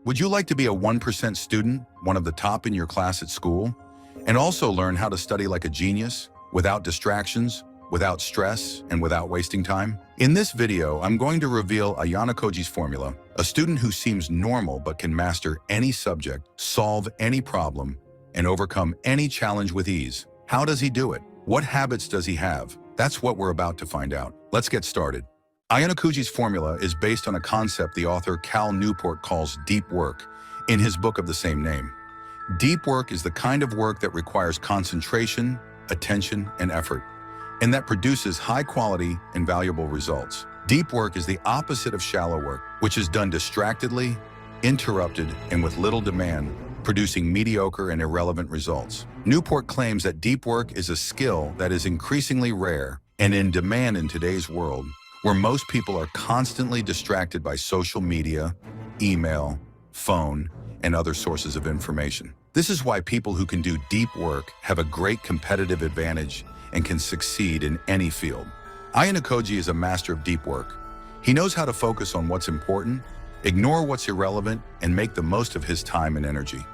Would you like to be a 1% student, one of the top in your class at school, and also learn how to study like a genius, without distractions, without stress, and without wasting time? In this video, I'm going to reveal Ayanokojis Formula, a student who seems normal but can master any subject, solve any problem, and overcome any challenge with ease. How does he do it? What habits does he have? That's what we're about to find out. Let's get started. Ayanokojis Formula is based on a concept the author Cal Newport calls deep work in his book of the same name. Deep work is the kind of work that requires concentration, attention, and effort, and that produces high-quality and valuable results. Deep work is the opposite of shallow work, which is done distractedly, interrupted, and with little demand, producing mediocre and irrelevant results. Newport claims that deep work is a skill that is increasingly rare and in demand in today's world, where most people are constantly distracted by social media, email, phone, and other sources of information. This is why people who can do deep work have a great competitive advantage and can succeed in any field. Ayanokoji is a master of deep work. He knows how to focus on what's important, ignore what's irrelevant, and make the most of his time and energy.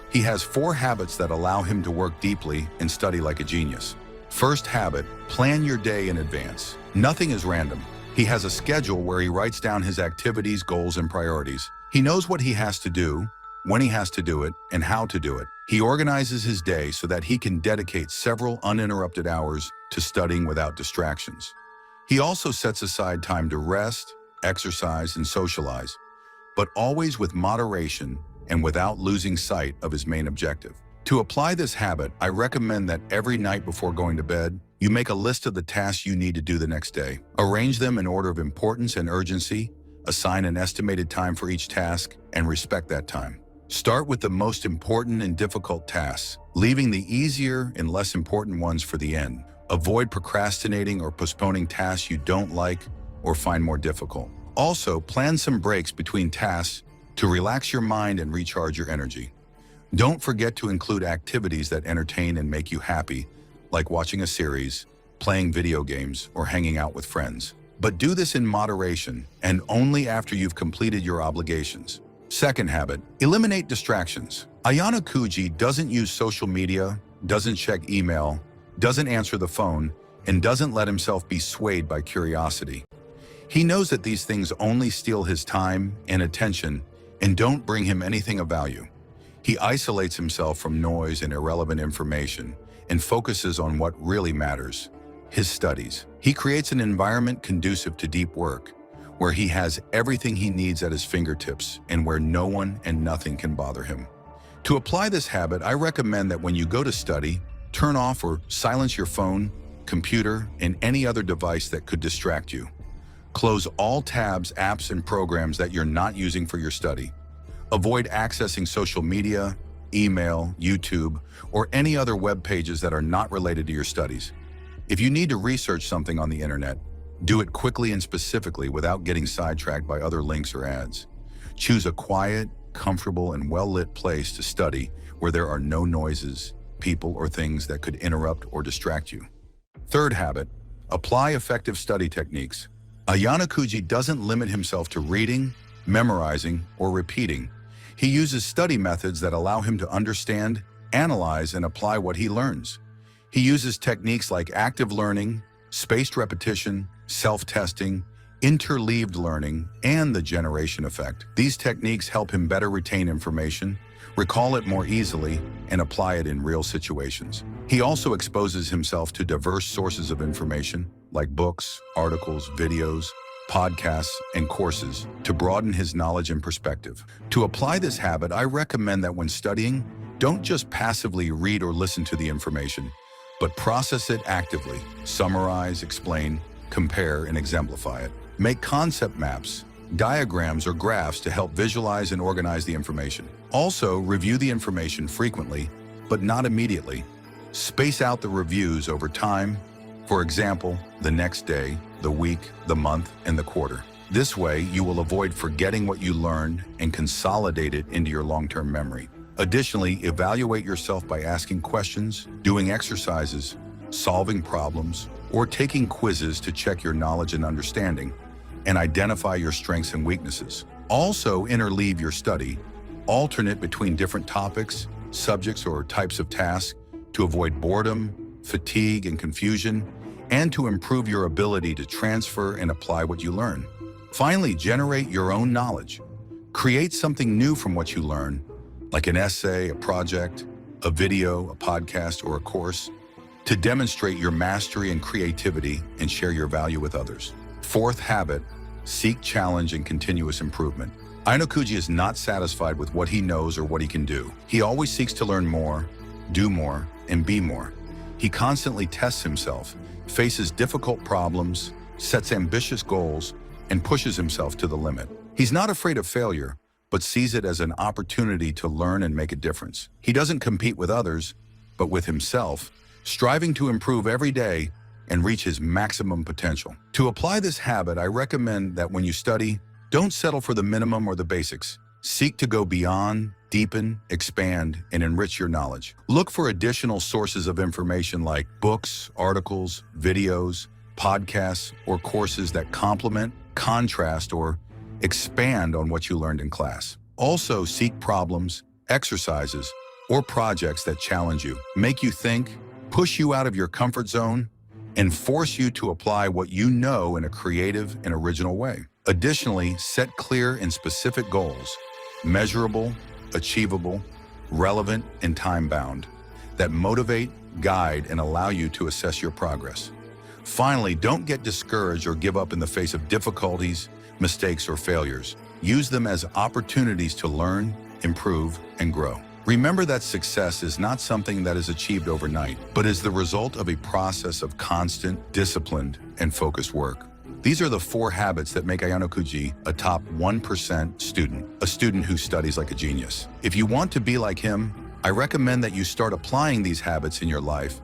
He has 4 habits that allow him to work deeply and study like a genius. First habit, plan your day in advance. Nothing is random. He has a schedule where he writes down his activities, goals, and priorities. He knows what he has to do, when he has to do it, and how to do it. He organizes his day so that he can dedicate several uninterrupted hours to studying without distractions. He also sets aside time to rest, exercise, and socialize, but always with moderation and without losing sight of his main objective. To apply this habit, I recommend that every night before going to bed, you make a list of the tasks you need to do the next day. Arrange them in order of importance and urgency, assign an estimated time for each task, and respect that time. Start with the most important and difficult tasks, leaving the easier and less important ones for the end. Avoid procrastinating or postponing tasks you don't like or find more difficult. Also, plan some breaks between tasks to relax your mind and recharge your energy. Don't forget to include activities that entertain and make you happy, like watching a series, playing video games, or hanging out with friends. But do this in moderation and only after you've completed your obligations. Second habit, eliminate distractions. Ayanokoji doesn't use social media, doesn't check email, doesn't answer the phone, and doesn't let himself be swayed by curiosity. He knows that these things only steal his time and attention and don't bring him anything of value. He isolates himself from noise and irrelevant information and focuses on what really matters, his studies. He creates an environment conducive to deep work, where he has everything he needs at his fingertips and where no one and nothing can bother him. To apply this habit, I recommend that when you go to study, turn off or silence your phone, computer, and any other device that could distract you. Close all tabs, apps, and programs that you're not using for your study. Avoid accessing social media, email, YouTube, or any other web pages that are not related to your studies. If you need to research something on the internet, do it quickly and specifically without getting sidetracked by other links or ads. Choose a quiet, comfortable, and well-lit place to study where there are no noises, people, or things that could interrupt or distract you. Third habit, apply effective study techniques. Ayanokoji doesn't limit himself to reading, memorizing, or repeating. He uses study methods that allow him to understand, analyze, and apply what he learns. He uses techniques like active learning, spaced repetition, self-testing, interleaved learning, and the generation effect. These techniques help him better retain information, recall it more easily, and apply it in real situations. He also exposes himself to diverse sources of information, like books, articles, videos, podcasts, and courses, to broaden his knowledge and perspective. To apply this habit, I recommend that when studying, don't just passively read or listen to the information, but process it actively. Summarize, explain, compare, and exemplify it. Make concept maps, diagrams, or graphs to help visualize and organize the information. Also, review the information frequently, but not immediately. Space out the reviews over time. For example, the next day, the week, the month, and the quarter. This way, you will avoid forgetting what you learned and consolidate it into your long-term memory. Additionally, evaluate yourself by asking questions, doing exercises, solving problems, or taking quizzes to check your knowledge and understanding, and identify your strengths and weaknesses. Also, interleave your study. Alternate between different topics, subjects, or types of tasks to avoid boredom, fatigue, and confusion, and to improve your ability to transfer and apply what you learn. Finally, generate your own knowledge. Create something new from what you learn, like an essay, a project, a video, a podcast, or a course, to demonstrate your mastery and creativity and share your value with others. Fourth habit, seek challenge and continuous improvement. Ayanokojis is not satisfied with what he knows or what he can do. He always seeks to learn more, do more, and be more. He constantly tests himself, faces difficult problems, sets ambitious goals, and pushes himself to the limit. He's not afraid of failure, but sees it as an opportunity to learn and make a difference. He doesn't compete with others, but with himself, striving to improve every day and reach his maximum potential. To apply this habit, I recommend that when you study, don't settle for the minimum or the basics. Seek to go beyond, deepen, expand, and enrich your knowledge. Look for additional sources of information like books, articles, videos, podcasts, or courses that complement, contrast, or expand on what you learned in class. Also, seek problems, exercises, or projects that challenge you, make you think, push you out of your comfort zone, and force you to apply what you know in a creative and original way. Additionally, set clear and specific goals, measurable, achievable, relevant, and time-bound, that motivate, guide, and allow you to assess your progress. Finally, don't get discouraged or give up in the face of difficulties, mistakes, or failures. Use them as opportunities to learn, improve, and grow. Remember that success is not something that is achieved overnight, but is the result of a process of constant, disciplined, and focused work. These are the 4 habits that make Ayanokojis a top 1% student, a student who studies like a genius. If you want to be like him, I recommend that you start applying these habits in your life